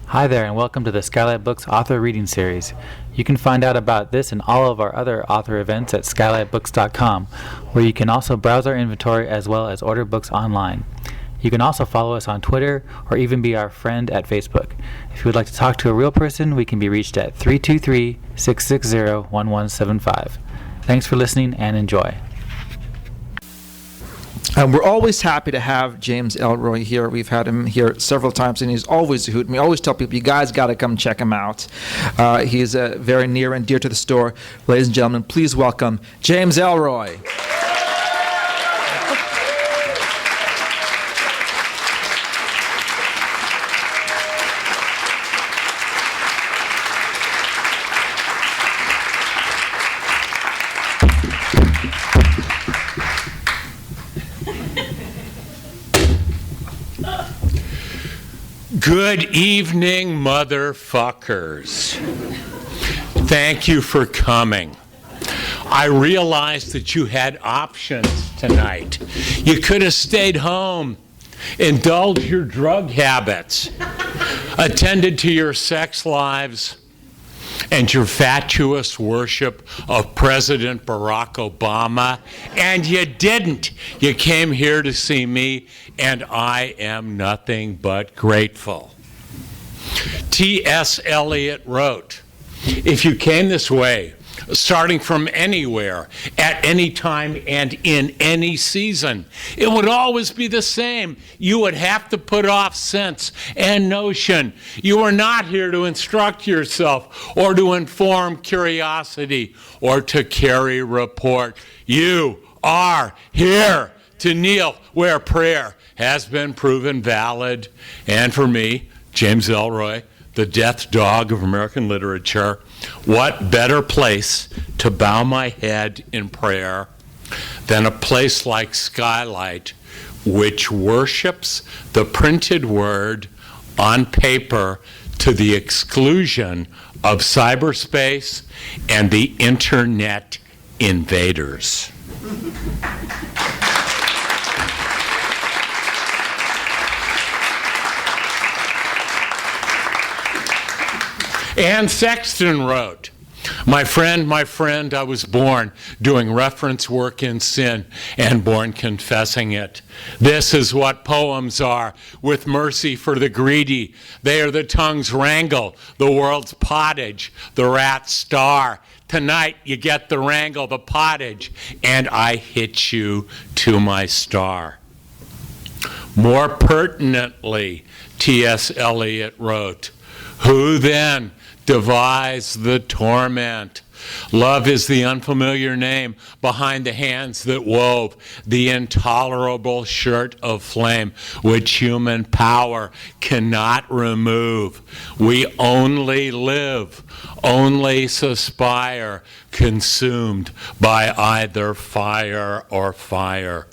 Hi there, and welcome to the Skylight Books Author Reading Series. You can find out about this and all of our other author events at skylightbooks.com, where you can also browse our inventory as well as order books online. You can also follow us on Twitter or even be our friend at Facebook. If you would like to talk to a real person, we can be reached at 323-660-1175. Thanks for listening and enjoy. We're always happy to have James Ellroy here. We've had him here several times, and he's always a hoot. And we always tell people, you guys got to come check him out. He's very near and dear to the store. Ladies and gentlemen, please welcome James Ellroy. Good evening, motherfuckers. Thank you for coming. I realized that you had options tonight. You could have stayed home, indulged your drug habits, attended to your sex lives, and your fatuous worship of President Barack Obama, and you didn't. You came here to see me, and I am nothing but grateful. T.S. Eliot wrote, "If you came this way, starting from anywhere, at any time, and in any season, it would always be the same. You would have to put off sense and notion. You are not here to instruct yourself or to inform curiosity or to carry report. You are here to kneel where prayer has been proven valid." And for me, James Ellroy, the death dog of American literature, what better place to bow my head in prayer than a place like Skylight, which worships the printed word on paper to the exclusion of cyberspace and the internet invaders. Anne Sexton wrote, my friend, I was born doing reference work in sin and born confessing it. This is what poems are, with mercy for the greedy. They are the tongue's wrangle, the world's pottage, the rat's star. Tonight you get the wrangle, the pottage, and I hit you to my star. More pertinently, T.S. Eliot wrote, who then devised the torment? Love is the unfamiliar name behind the hands that wove the intolerable shirt of flame, which human power cannot remove. We only live, only suspire, consumed by either fire or fire.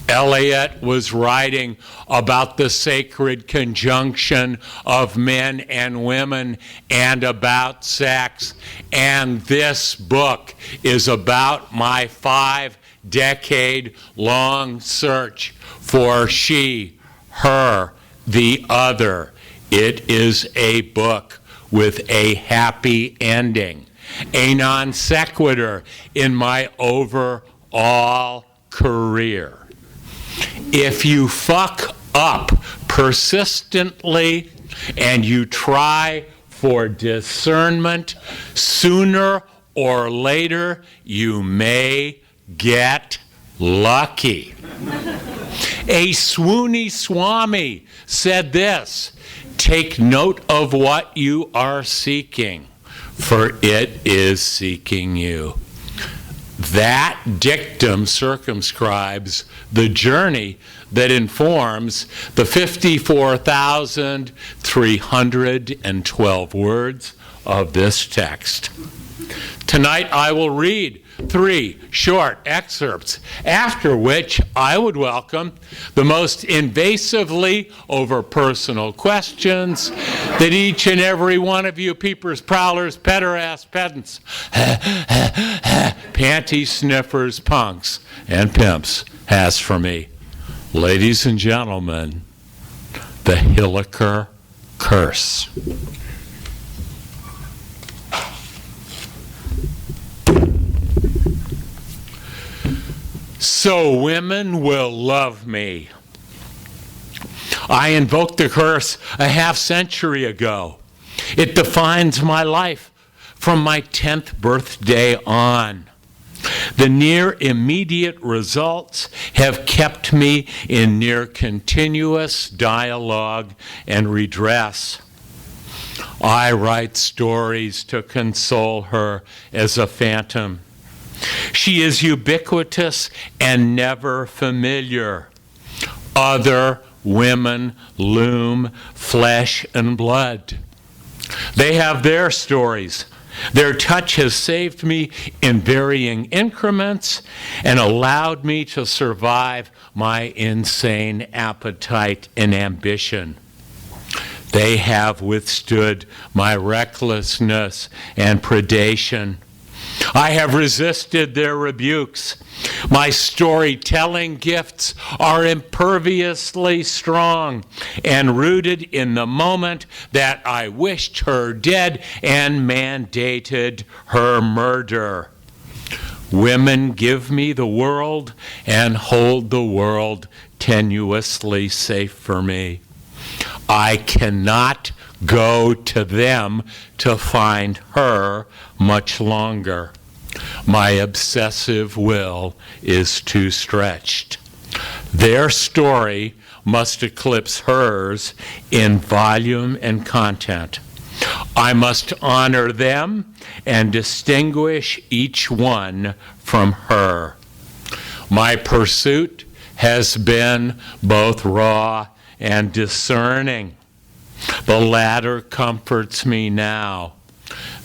Eliot was writing about the sacred conjunction of men and women and about sex. And this book is about my 5-decade-long search for she, her, the other. It is a book with a happy ending, a non sequitur in my overall career. If you fuck up persistently and you try for discernment, sooner or later you may get lucky. A swoony Swami said this, take note of what you are seeking, for it is seeking you. That dictum circumscribes the journey that informs the 54,312 words of this text. Tonight I will read 3 short excerpts, after which I would welcome the most invasively over personal questions that each and every one of you peepers, prowlers, pederast, pedants, panty sniffers, punks, and pimps has for me. Ladies and gentlemen, the Hilliker Curse. Curse. So women will love me. I invoked the curse a half-century ago. It defines my life from my 10th birthday on. The near immediate results have kept me in near continuous dialogue and redress. I write stories to console her as a phantom. She is ubiquitous and never familiar. Other women loom flesh and blood. They have their stories. Their touch has saved me in varying increments and allowed me to survive my insane appetite and ambition. They have withstood my recklessness and predation. I have resisted their rebukes. My storytelling gifts are imperviously strong and rooted in the moment that I wished her dead and mandated her murder. Women give me the world and hold the world tenuously safe for me. I cannot go to them to find her much longer. My obsessive will is too stretched. Their story must eclipse hers in volume and content. I must honor them and distinguish each one from her. My pursuit has been both raw and discerning. The latter comforts me now.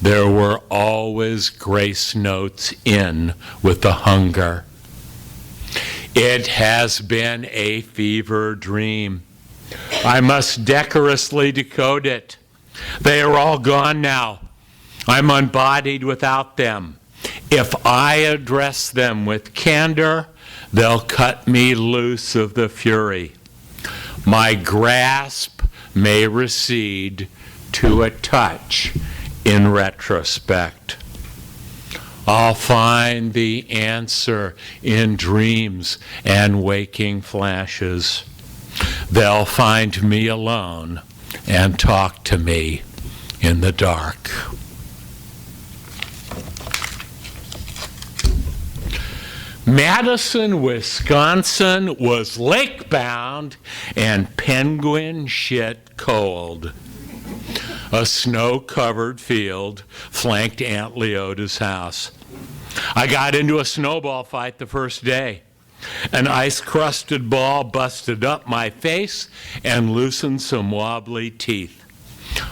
There were always grace notes in with the hunger. It has been a fever dream. I must decorously decode it. They are all gone now. I'm unbodied without them. If I address them with candor, they'll cut me loose of the fury. My grasp may recede to a touch in retrospect. I'll find the answer in dreams and waking flashes. They'll find me alone and talk to me in the dark. Madison, Wisconsin was lake-bound and penguin shit cold. A snow-covered field flanked Aunt Leota's house. I got into a snowball fight the first day. An ice-crusted ball busted up my face and loosened some wobbly teeth.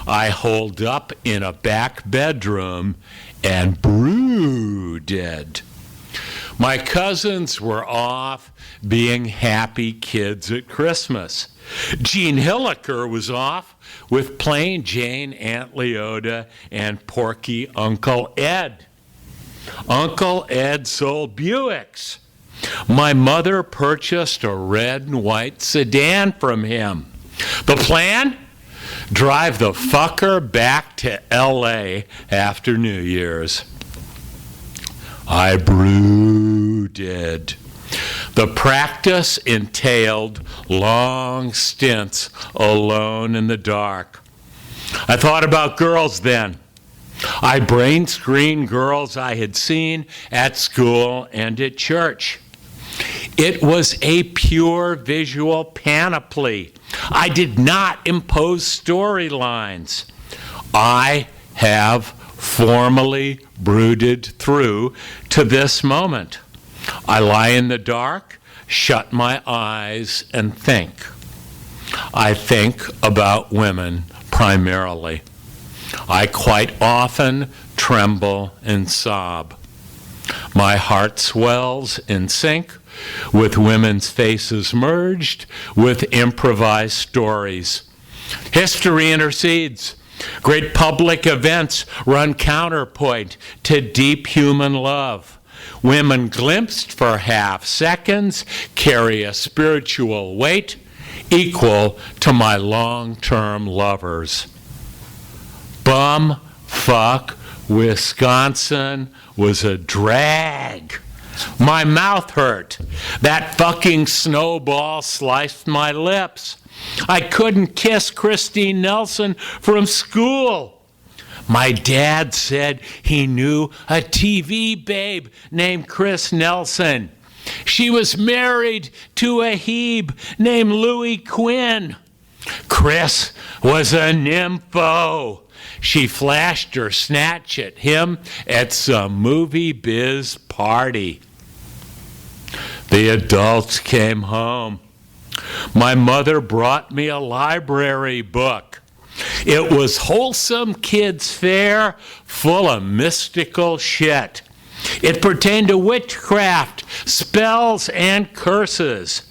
I holed up in a back bedroom and brooded. My cousins were off being happy kids at Christmas. Gene Hilliker was off with plain Jane, Aunt Leota, and porky Uncle Ed. Uncle Ed sold Buicks. My mother purchased a red and white sedan from him. The plan? Drive the fucker back to L.A. after New Year's. I brooded. The practice entailed long stints alone in the dark. I thought about girls then. I brain screened girls I had seen at school and at church. It was a pure visual panoply. I did not impose storylines. I have formally brooded through to this moment. I lie in the dark, shut my eyes, and think. I think about women primarily. I quite often tremble and sob. My heart swells in sync with women's faces merged with improvised stories. History intercedes. Great public events run counterpoint to deep human love. Women glimpsed for half seconds carry a spiritual weight equal to my long-term lovers. Bumfuck Wisconsin was a drag. My mouth hurt. That fucking snowball sliced my lips. I couldn't kiss Christine Nelson from school. My dad said he knew a TV babe named Chris Nelson. She was married to a Hebe named Louis Quinn. Chris was a nympho. She flashed her snatch at him at some movie biz party. The adults came home. My mother brought me a library book. It was wholesome kids' fare full of mystical shit. It pertained to witchcraft, spells, and curses.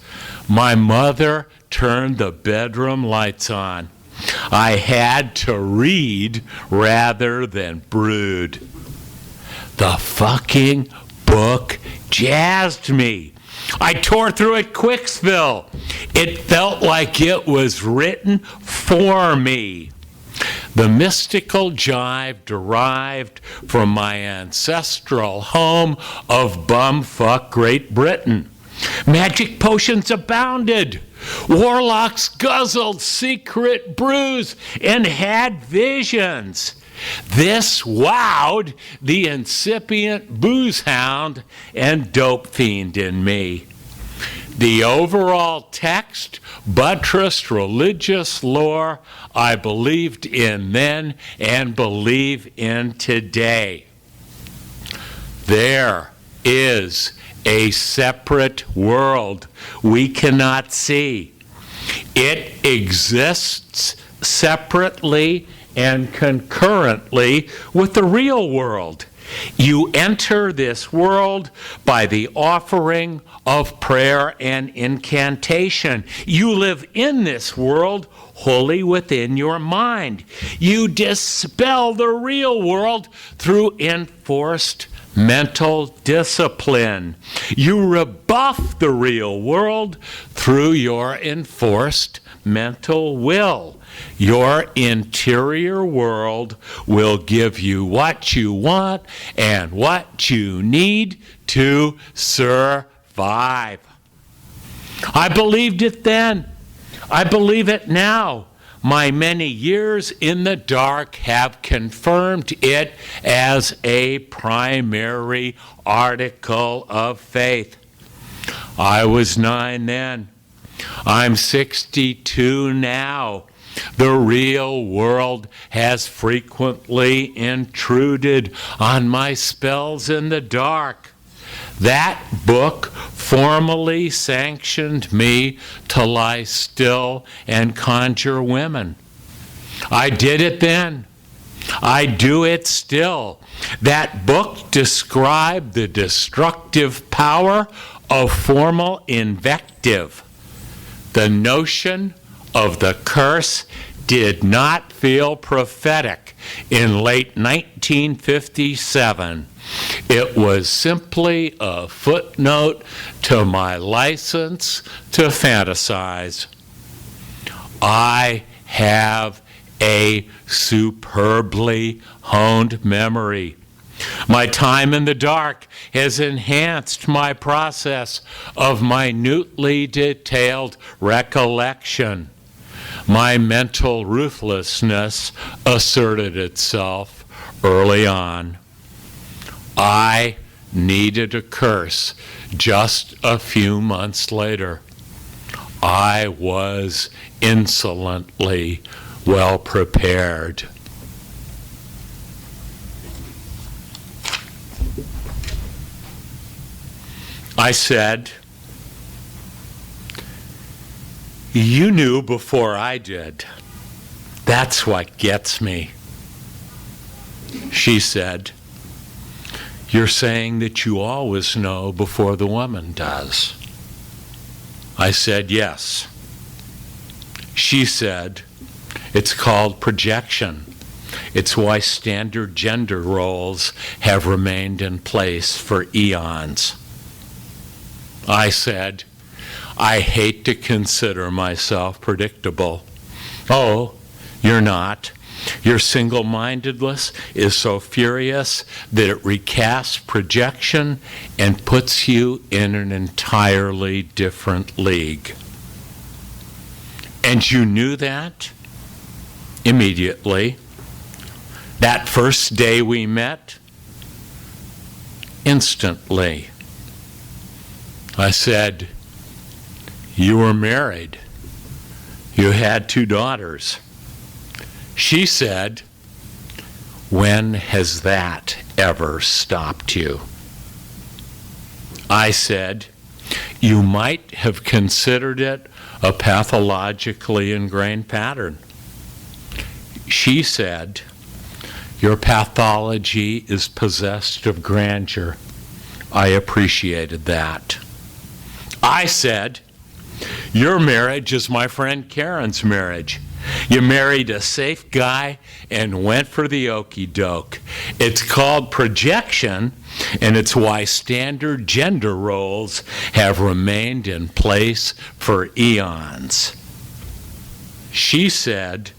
My mother turned the bedroom lights on. I had to read rather than brood. The fucking book jazzed me. I tore through it Quicksville. It felt like it was written for me. The mystical jive derived from my ancestral home of bumfuck Great Britain. Magic potions abounded. Warlocks guzzled secret brews and had visions. This wowed the incipient booze hound and dope fiend in me. The overall text buttressed religious lore I believed in then and believe in today. There is a separate world we cannot see. It exists separately and concurrently with the real world. You enter this world by the offering of prayer and incantation. You live in this world wholly within your mind. You dispel the real world through enforced mental discipline. You rebuff the real world through your enforced mental will. Your interior world will give you what you want and what you need to survive. I believed it then. I believe it now. My many years in the dark have confirmed it as a primary article of faith. I was 9 then. I'm 62 now. The real world has frequently intruded on my spells in the dark. That book formally sanctioned me to lie still and conjure women. I did it then. I do it still. That book described the destructive power of formal invective. The notion of the curse did not feel prophetic in late 1957. It was simply a footnote to my license to fantasize. I have a superbly honed memory. My time in the dark has enhanced my process of minutely detailed recollection. My mental ruthlessness asserted itself early on. I needed a curse just a few months later. I was insolently well prepared. I said, "You knew before I did. That's what gets me." She said, "You're saying that you always know before the woman does." I said, "Yes." She said, "It's called projection. It's why standard gender roles have remained in place for eons." I said, I hate to consider myself predictable. Oh, you're not. Your single-mindedness is so furious that it recasts projection and puts you in an entirely different league. And you knew that immediately. That first day we met, instantly. I said, you were married. You had 2 daughters. She said, when has that ever stopped you? I said, you might have considered it a pathologically ingrained pattern. She said, your pathology is possessed of grandeur. I appreciated that. I said, your marriage is my friend Karen's marriage. You married a safe guy and went for the okey doke. It's called projection, and it's why standard gender roles have remained in place for eons. She said,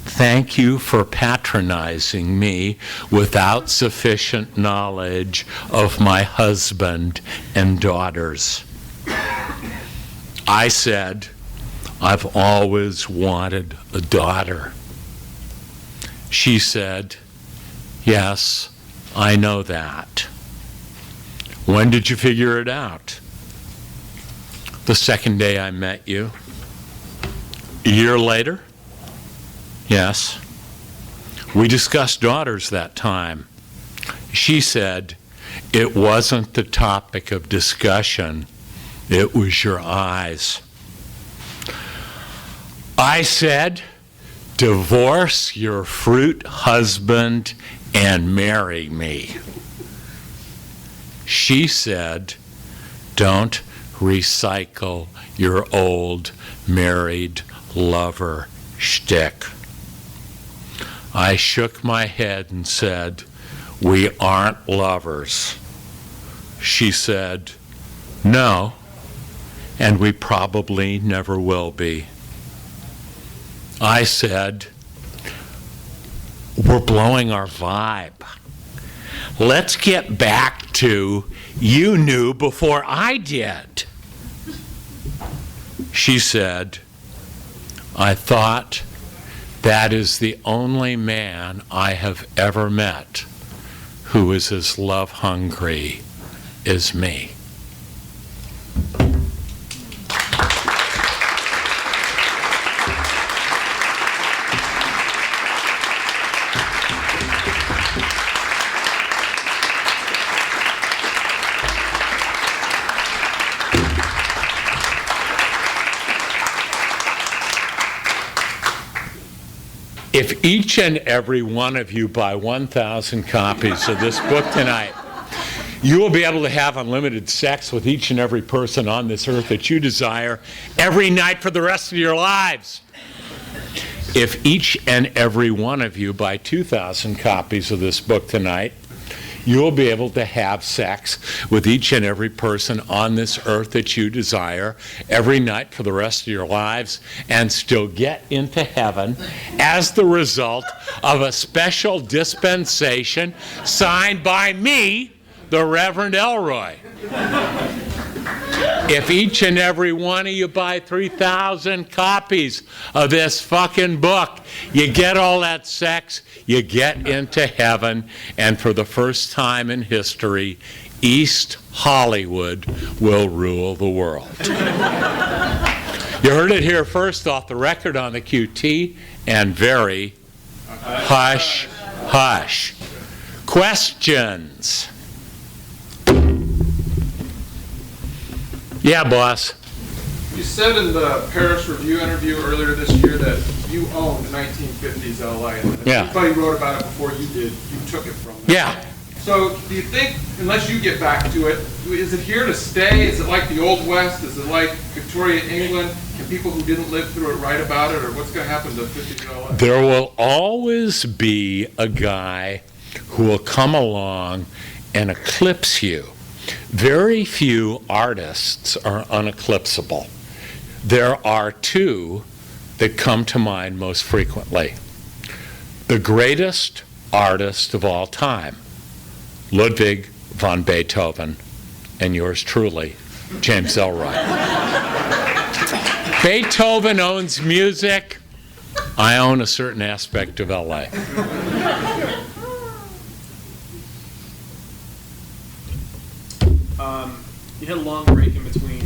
thank you for patronizing me without sufficient knowledge of my husband and daughters. I said, I've always wanted a daughter. She said, yes, I know that. When did you figure it out? The second day I met you. A year later? Yes. We discussed daughters that time. She said, it wasn't the topic of discussion, it was your eyes. I said, divorce your fruit husband and marry me. She said, don't recycle your old married lover shtick. I shook my head and said, we aren't lovers. She said, no, and we probably never will be. I said, we're blowing our vibe. Let's get back to you knew before I did. She said, I thought that is the only man I have ever met who is as love hungry as me. If each and every one of you buy 1,000 copies of this book tonight, you will be able to have unlimited sex with each and every person on this earth that you desire every night for the rest of your lives. If each and every one of you buy 2,000 copies of this book tonight, you will be able to have sex with each and every person on this earth that you desire every night for the rest of your lives and still get into heaven as the result of a special dispensation signed by me, the Reverend Ellroy. If each and every one of you buy 3,000 copies of this fucking book, you get all that sex, you get into heaven, and for the first time in history, East Hollywood will rule the world. You heard it here first off the record on the QT, and very hush, hush. Questions? Yeah, boss. You said in the Paris Review interview earlier this year that you owned the 1950s LA. And Yeah. everybody wrote about it before you did. You took it from them. Yeah. So do you think, unless you get back to it, is it here to stay? Is it like the Old West? Is it like Victoria, England? Can people who didn't live through it write about it? Or what's going to happen to 50s LA? There will always be a guy who will come along and eclipse you. Very few artists are uneclipsable. there are two that come to mind most frequently. The greatest artist of all time, Ludwig von Beethoven, and yours truly, James Ellroy. Beethoven owns music. I own a certain aspect of LA. You had a long break in between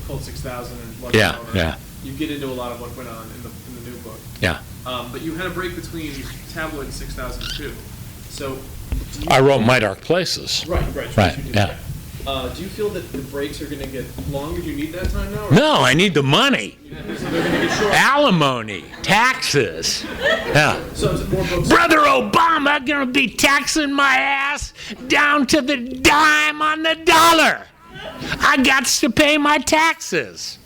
Cold 6000 and Blood Yeah, Over. yeah. You get into a lot of what went on in the new book. Yeah. But you had a break between Tabloid and 6002. So I wrote My Dark Places. right. Right, You did, yeah. Do you feel that the breaks are going to get longer? Do you need that time now? Or No, I need the money. so they're going to get shorter? Alimony, taxes. Yeah. So is it more books? Brother Obama gonna be taxing my ass down to the dime on the dollar. I got to pay my taxes.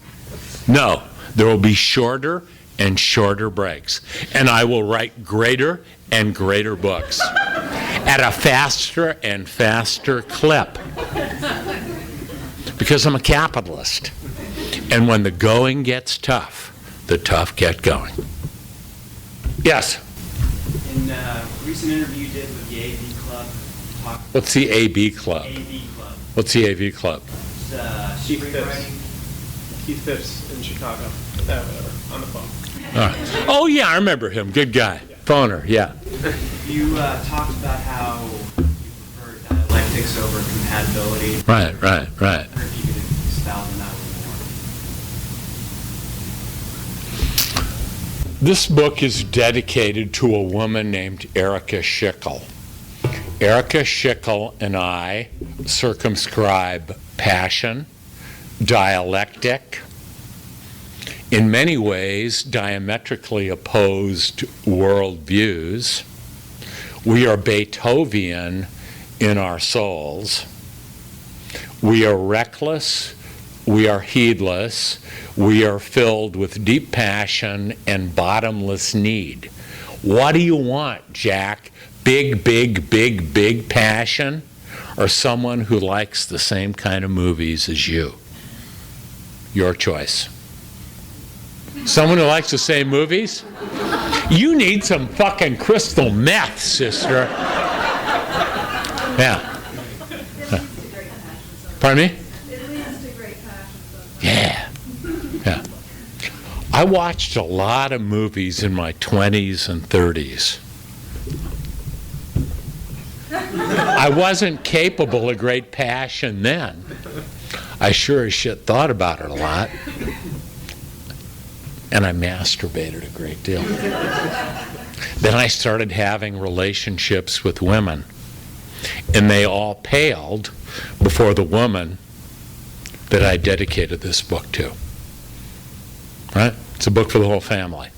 No, there will be shorter and shorter breaks. And I will write greater and greater books at a faster and faster clip. Because I'm a capitalist. And when the going gets tough, the tough get going. Yes? In a recent interview you did with the AV Club, talk What's the AB Club? AV Club. What's the AV Club? It's Keith screenwriting. Keith Phipps in Chicago. Whatever, on the phone. All right. Oh, yeah, I remember him. Good guy. Phoner, yeah. You talked about how you prefer dialectics over compatibility. Right. I wonder if you could expound on that a little more. This book is dedicated to a woman named Erica Schickel. Erica Schickel and I circumscribe passion, dialectic, in many ways diametrically opposed worldviews. We are Beethoven in our souls. We are reckless, we are heedless, we are filled with deep passion and bottomless need. What do you want, Jack? Big passion? Or someone who likes the same kind of movies as you? Your choice. Someone who likes the same movies? You need some fucking crystal meth, sister. Yeah. Pardon me? It leads to great passion. Yeah. Yeah. I watched a lot of movies in my 20s and 30s. I wasn't capable of great passion then. I sure as shit thought about it a lot. And I masturbated a great deal. Then I started having relationships with women. And they all paled before the woman that I dedicated this book to. Right? It's a book for the whole family.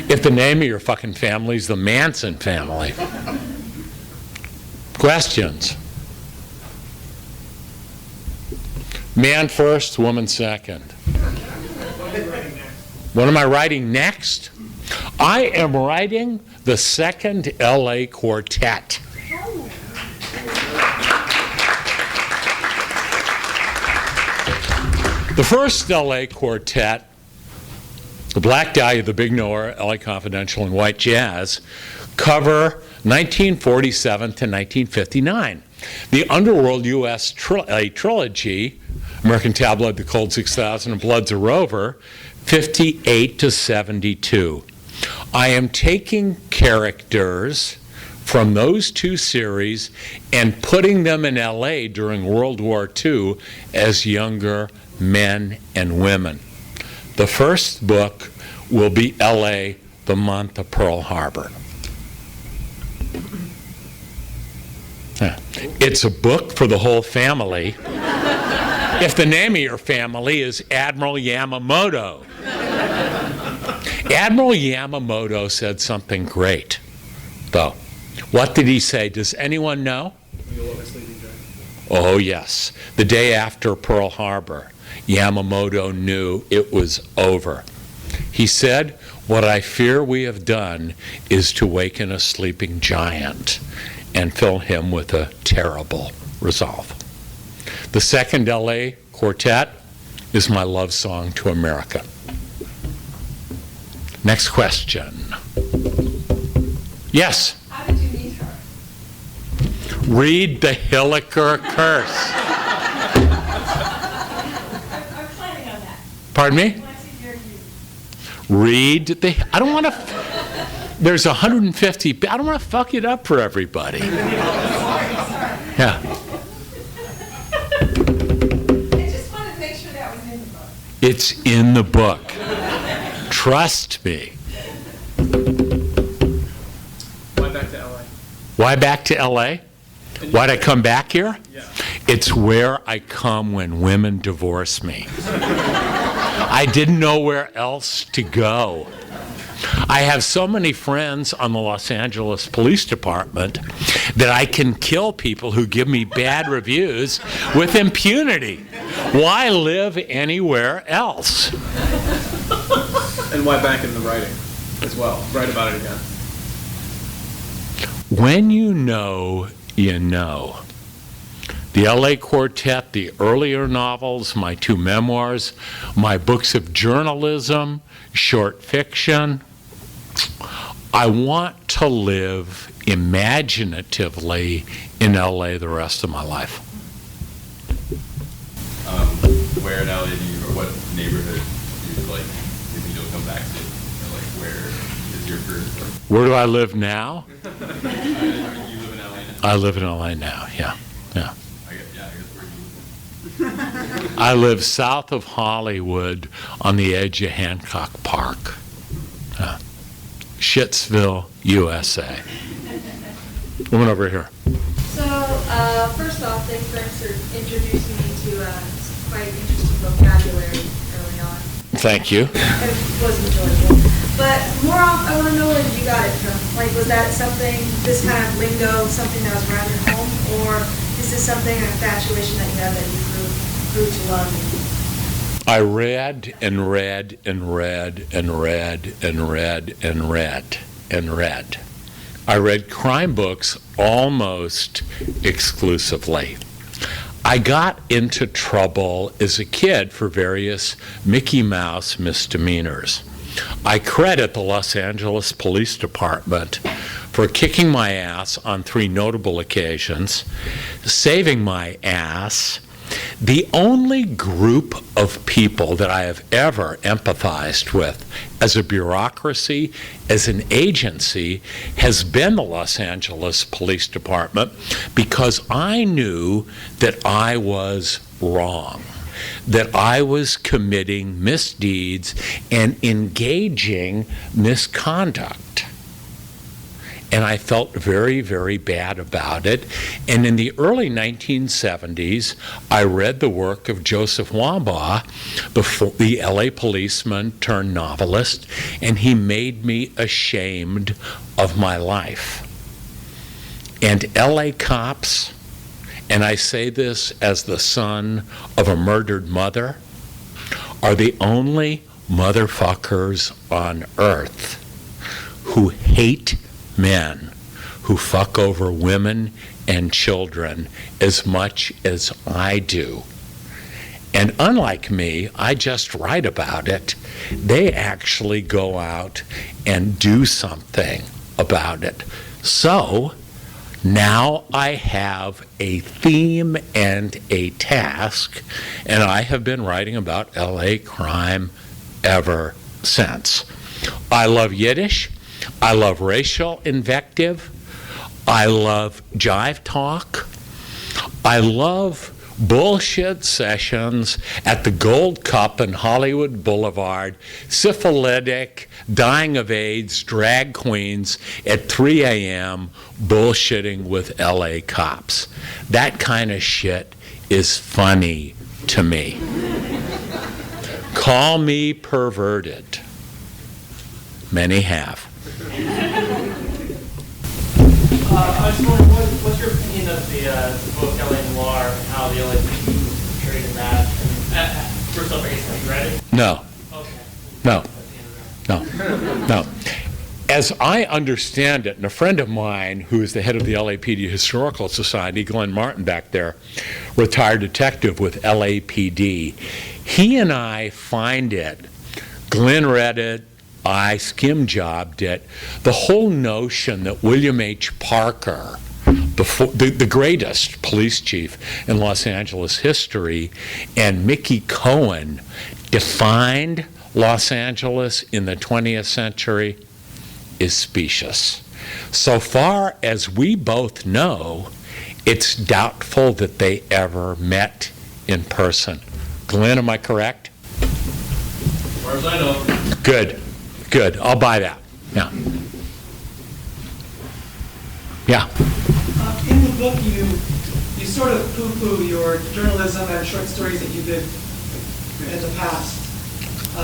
If the name of your fucking family is the Manson family. Questions? Man first, woman second. What am I writing next? I am writing the second LA Quartet. The first LA Quartet, the Black Dahlia, the Big Noir, LA Confidential, and White Jazz, cover 1947 to 1959. The Underworld U.S. trilogy, American Tabloid, The Cold 6000, and Bloods Are Over, 58 to 72. I am taking characters from those two series and putting them in LA during World War II as younger men and women. The first book will be LA, the month of Pearl Harbor. It's a book for the whole family. If the name of your family is Admiral Yamamoto. Admiral Yamamoto said something great, though. What did he say? Does anyone know? Oh, yes. The day after Pearl Harbor, Yamamoto knew it was over. He said, "What I fear we have done is to waken a sleeping giant and fill him with a terrible resolve." The second LA Quartet is my love song to America. Next question. Yes? How did you meet her? Read the Hilliker Curse. I'm planning on that. Pardon me? When I see your review. Read the, I don't want to, there's 150, I don't want to fuck it up for everybody. Yeah. I just wanted to make sure that was in the book. It's in the book. Trust me. Why back to LA? Why back to LA? Why'd I come back here? Yeah. It's where I come when women divorce me. I didn't know where else to go. I have so many friends on the Los Angeles Police Department that I can kill people who give me bad reviews with impunity. Why live anywhere else? And why back in the writing as well? Write about it again. When you know, you know. The LA Quartet, the earlier novels, my 2 memoirs, my books of journalism, short fiction. I want to live imaginatively in LA the rest of my life. Where in LA do you, or what neighborhood do you like, if you don't come back to? Or like, where is your first? Where do I live now? You live in LA now? I live in LA now, yeah. I guess where do you live? I live south of Hollywood on the edge of Hancock Park. Shittsville, USA. Woman over here. So, first off, thanks for introducing me to quite interesting vocabulary early on. Thank you. It was enjoyable. But more off, I want to know where you got it from. Like, was that something, this kind of lingo, something that was around your home? Or is this something, an infatuation that you have that you grew to love? I read and read and read and read and read and read and read. I read crime books almost exclusively. I got into trouble as a kid for various Mickey Mouse misdemeanors. I credit the Los Angeles Police Department for kicking my ass on 3 notable occasions, saving my ass. The only group of people that I have ever empathized with as a bureaucracy, as an agency, has been the Los Angeles Police Department, because I knew that I was wrong, that I was committing misdeeds and engaging misconduct. And I felt very, very bad about it. And in the early 1970s, I read the work of Joseph Wambaugh, the LA policeman turned novelist, and he made me ashamed of my life. And LA cops, and I say this as the son of a murdered mother, are the only motherfuckers on earth who hate men who fuck over women and children as much as I do. And unlike me, I just write about it. They actually go out and do something about it. So now I have a theme and a task, and I have been writing about LA crime ever since. I love Yiddish. I love racial invective. I love jive talk. I love bullshit sessions at the Gold Cup in Hollywood Boulevard, syphilitic, dying of AIDS, drag queens at 3 a.m. bullshitting with LA cops. That kind of shit is funny to me. Call me perverted. Many have. I was wondering, what's your opinion of the book LA Noir and how the LA police portrayed in that? And, first off, I guess, have you read it? No. Okay. No. That's the end of that. No. No. As I understand it, and a friend of mine who is the head of the LAPD Historical Society, Glenn Martin back there, retired detective with LAPD, he and I find it, Glenn read it, I skim-jobbed it, the whole notion that William H. Parker, the greatest police chief in Los Angeles history, and Mickey Cohen defined Los Angeles in the 20th century is specious. So far as we both know, it's doubtful that they ever met in person. Glenn, am I correct? As far as I know. Good, good. I'll buy that. Yeah. Yeah. In the book, you sort of poo-poo your journalism and short stories that you did in the past. Do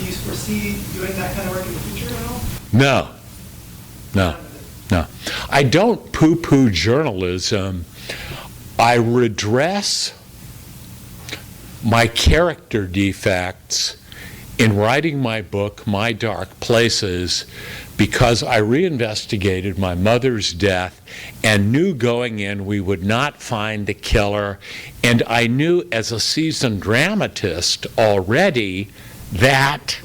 you foresee doing that kind of work in the future at all? No. I don't poo-poo journalism. I redress my character defects in writing my book, My Dark Places, because I reinvestigated my mother's death and knew going in we would not find the killer. And I knew as a seasoned dramatist already that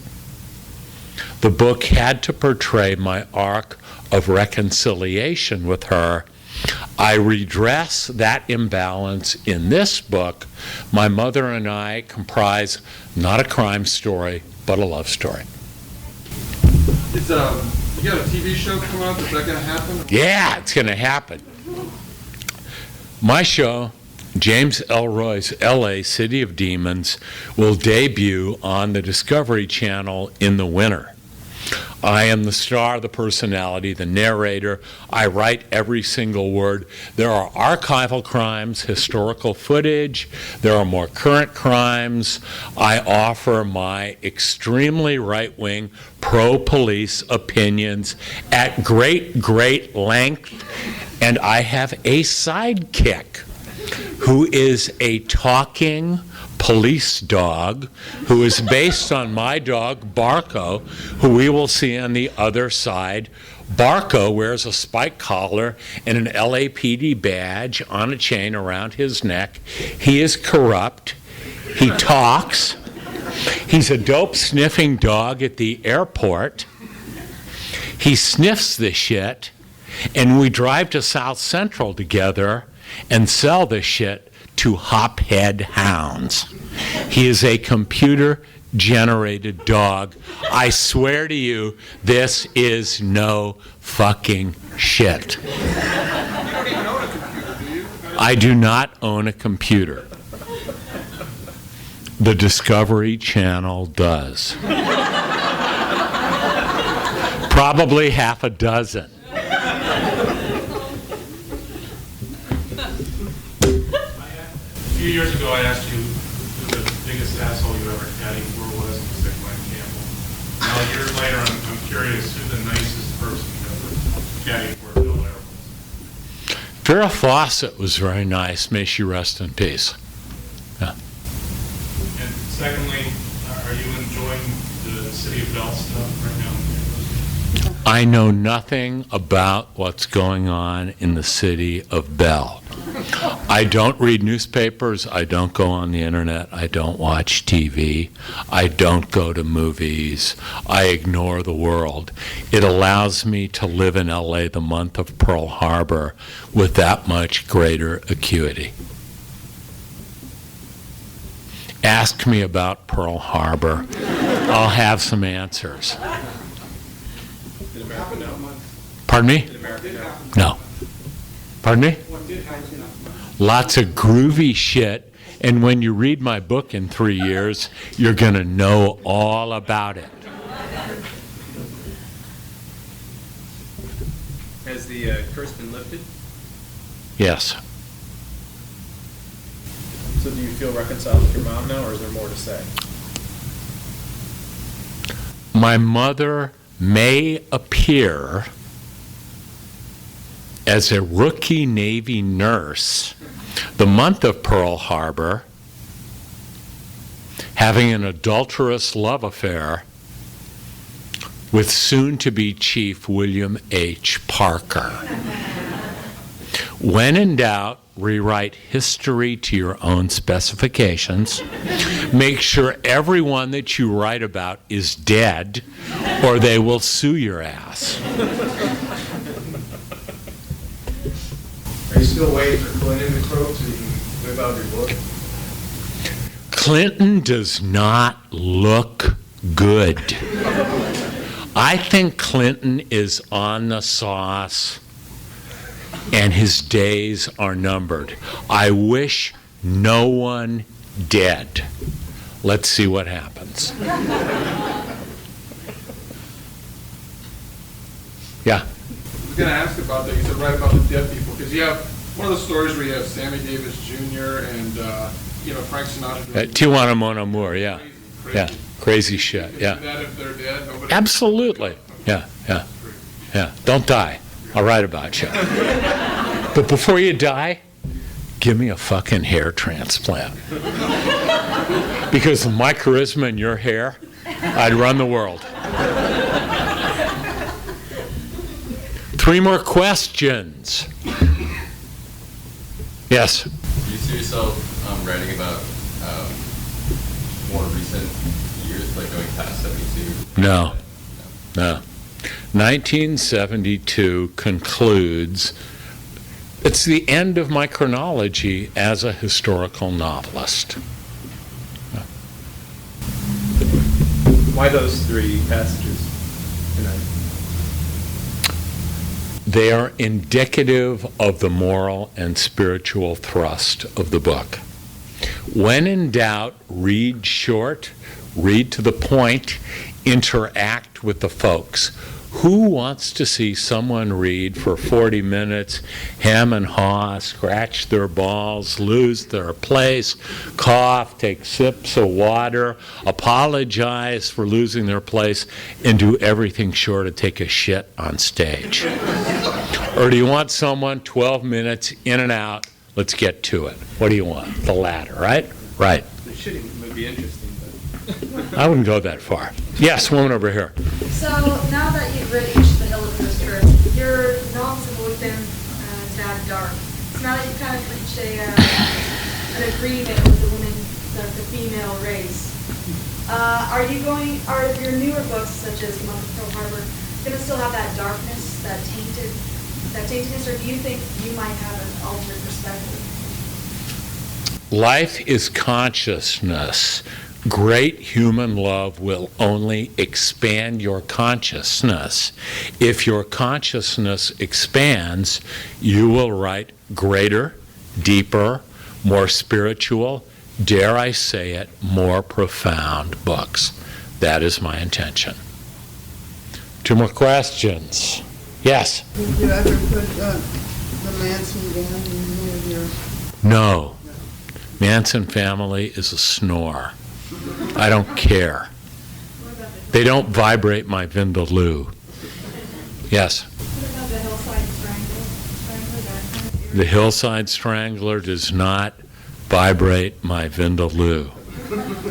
the book had to portray my arc of reconciliation with her. I redress that imbalance in this book. My mother and I comprise not a crime story, but a love story. You got a TV show coming up? Is that going to happen? Yeah, it's going to happen. My show, James Ellroy's L.A. City of Demons, will debut on the Discovery Channel in the winter. I am the star, the personality, the narrator. I write every single word. There are archival crimes, historical footage. There are more current crimes. I offer my extremely right-wing, pro-police opinions at great length. And I have a sidekick who is a talking police dog who is based on my dog Barco, who we will see on the other side. Barco wears a spike collar and an LAPD badge on a chain around his neck. He is corrupt. He talks. He's a dope sniffing dog at the airport. He sniffs the shit, and we drive to South Central together and sell the shit to hophead hounds. He is a computer-generated dog. I swear to you, this is no fucking shit. You don't even own a computer, do you? I do not own a computer. The Discovery Channel does. Probably half a dozen. A few years ago, I asked you who the biggest asshole you ever caddied for was, and you said Glenn Campbell. Now, years later, I'm curious who the nicest person you ever caddied for Bill Air was. Farrah Fawcett was very nice. May she rest in peace. Yeah. And secondly, are you enjoying the City of Bell stuff right now? I know nothing about what's going on in the city of Bell. I don't read newspapers. I don't go on the internet. I don't watch TV. I don't go to movies. I ignore the world. It allows me to live in LA the month of Pearl Harbor with that much greater acuity. Ask me about Pearl Harbor. I'll have some answers. Did America know? Pardon me? Did America know? No. Pardon me? What did happen? Lots of groovy shit, and when you read my book in 3 years, you're going to know all about it. Has the curse been lifted? Yes. So do you feel reconciled with your mom now, or is there more to say? My mother may appear as a rookie Navy nurse the month of Pearl Harbor, having an adulterous love affair with soon-to-be Chief William H. Parker. When in doubt, rewrite history to your own specifications. Make sure everyone that you write about is dead, or they will sue your ass. Are you still waiting for Clinton to croak so you can whip out your book? Clinton does not look good. I think Clinton is on the sauce and his days are numbered. I wish no one dead. Let's see what happens. Yeah. I was going to ask about that. You said write about the dead people, because you have one of the stories where you have Sammy Davis Jr. and Frank Sinatra. Tijuana Mon Amour, yeah. Crazy. Yeah, crazy shit, Is yeah. that if they're dead? Nobody. Absolutely. Yeah. Don't die. I'll write about you. But before you die, give me a fucking hair transplant. Because of my charisma and your hair, I'd run the world. 3 more questions. Yes? Do you see yourself writing about more recent years, like going past 72? No. 1972 concludes, it's the end of my chronology as a historical novelist. Why those 3 passages tonight? They are indicative of the moral and spiritual thrust of the book. When in doubt, read short, read to the point, interact with the folks. Who wants to see someone read for 40 minutes, hem and haw, scratch their balls, lose their place, cough, take sips of water, apologize for losing their place, and do everything short of take a shit on stage? Or do you want someone 12 minutes in and out, let's get to it? What do you want? The latter, right? Right. The shitting would be interesting, but I wouldn't go that far. Yes, woman over here. So now that you've read each of the Hilliker Curse, your novels have always been a tad dark. So now that you've kind of reached an agreement with the women, the female race, are your newer books, such as Monk of Pearl Harbor, going to still have that darkness, that taintedness, or do you think you might have an altered perspective? Life is consciousness. Great human love will only expand your consciousness. If your consciousness expands, you will write greater, deeper, more spiritual, dare I say it, more profound books. That is my intention. 2 more questions. Yes? Did you ever put the Manson down in any of your... No. Manson family is a snore. I don't care. They don't vibrate my vindaloo. Yes? What about the Hillside Strangler? The Hillside Strangler does not vibrate my vindaloo.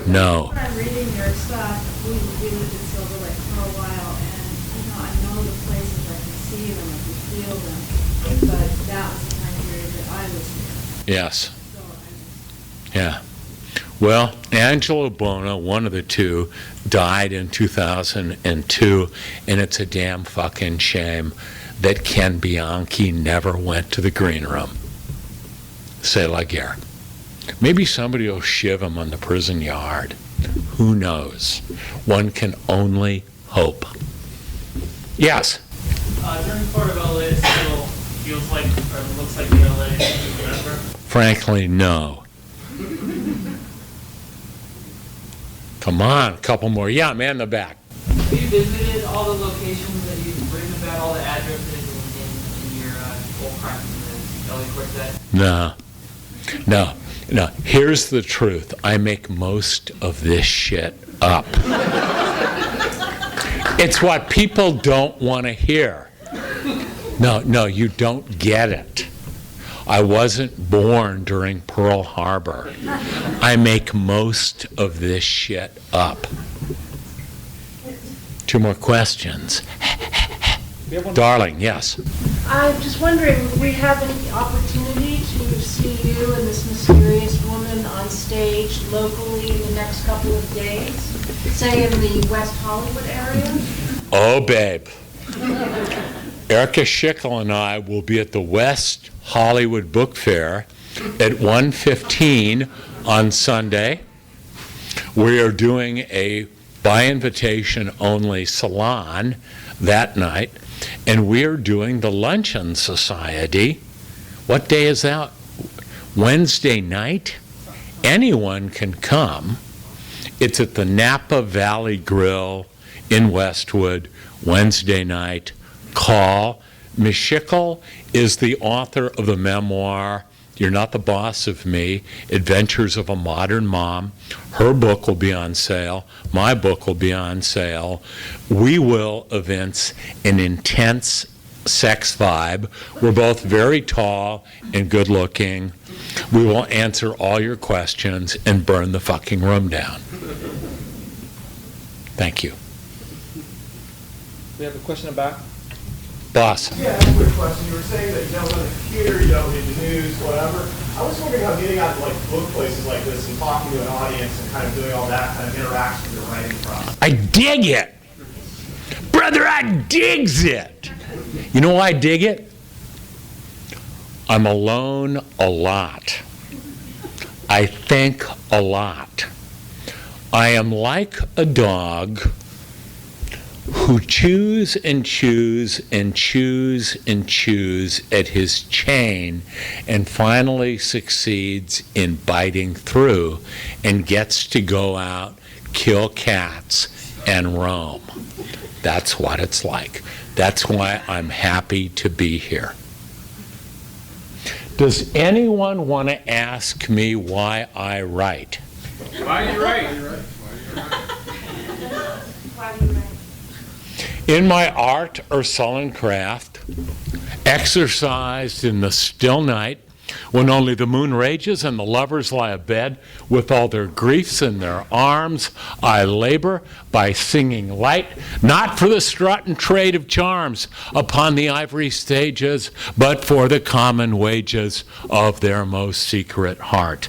No. When I'm reading your stuff, we lived in Silver Lake for a while, and I know the places, I can see them, I can feel them, but that was the time period that I was here. Yes. Yeah. Well, Angelo Buono, one of the two, died in 2002, and it's a damn fucking shame that Ken Bianchi never went to the green room. C'est la guerre. Maybe somebody will shiv him on the prison yard. Who knows? One can only hope. Yes? During part of LA, it still feels like, or looks like the LA you remember? Frankly, no. Come on, a couple more. Yeah, man in the back. Have you visited all the locations that you've written about, all the addresses in your old practice in the LA Quartet? No. Here's the truth. I make most of this shit up. It's what people don't want to hear. No, you don't get it. I wasn't born during Pearl Harbor. I make most of this shit up. Two more questions. Darling, yes. I'm just wondering, would we have any opportunity to see you and this mysterious woman on stage locally in the next couple of days? Say in the West Hollywood area? Oh, babe. Erica Schickel and I will be at the West Hollywood Book Fair at 1:15 on Sunday. We are doing a by invitation only salon that night, and we are doing the Luncheon Society. What day is that? Wednesday night? Anyone can come. It's at the Napa Valley Grill in Westwood, Wednesday night. Call. Ms. Schickel is the author of the memoir, You're Not the Boss of Me, Adventures of a Modern Mom. Her book will be on sale. My book will be on sale. We will evince an intense sex vibe. We're both very tall and good looking. We will answer all your questions and burn the fucking room down. Thank you. We have a question about. Boss. Yeah, I have a quick question. You were saying that you don't on the computer, you don't read the news, whatever. I was wondering how getting out to like book places like this and talking to an audience and kind of doing all that kind of interacts with your writing process. I dig it. Brother, I digs it. You know why I dig it? I'm alone a lot. I think a lot. I am like a dog who chews and chews and chews and chews at his chain and finally succeeds in biting through and gets to go out, kill cats, and roam. That's what it's like. That's why I'm happy to be here. Does anyone want to ask me why I write? Why are you right? Why do you write? In my art or sullen craft, exercised in the still night, when only the moon rages and the lovers lie abed with all their griefs in their arms, I labor by singing light, not for the strut and trade of charms upon the ivory stages, but for the common wages of their most secret heart.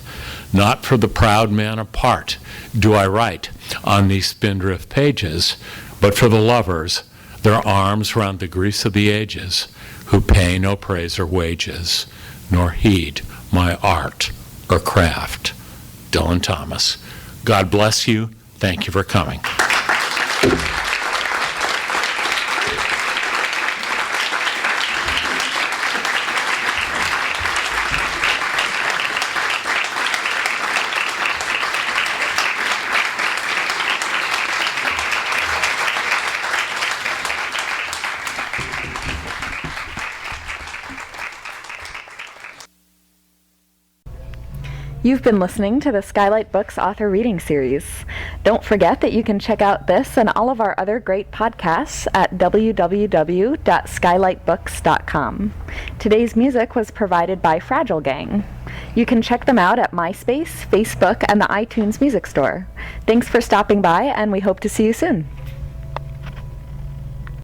Not for the proud man apart do I write on these spindrift pages, but for the lovers, their arms round the griefs of the ages, who pay no praise or wages, nor heed my art or craft. Dylan Thomas. God bless you. Thank you for coming. You've been listening to the Skylight Books Author Reading Series. Don't forget that you can check out this and all of our other great podcasts at www.skylightbooks.com. Today's music was provided by Fragile Gang. You can check them out at MySpace, Facebook, and the iTunes Music Store. Thanks for stopping by, and we hope to see you soon.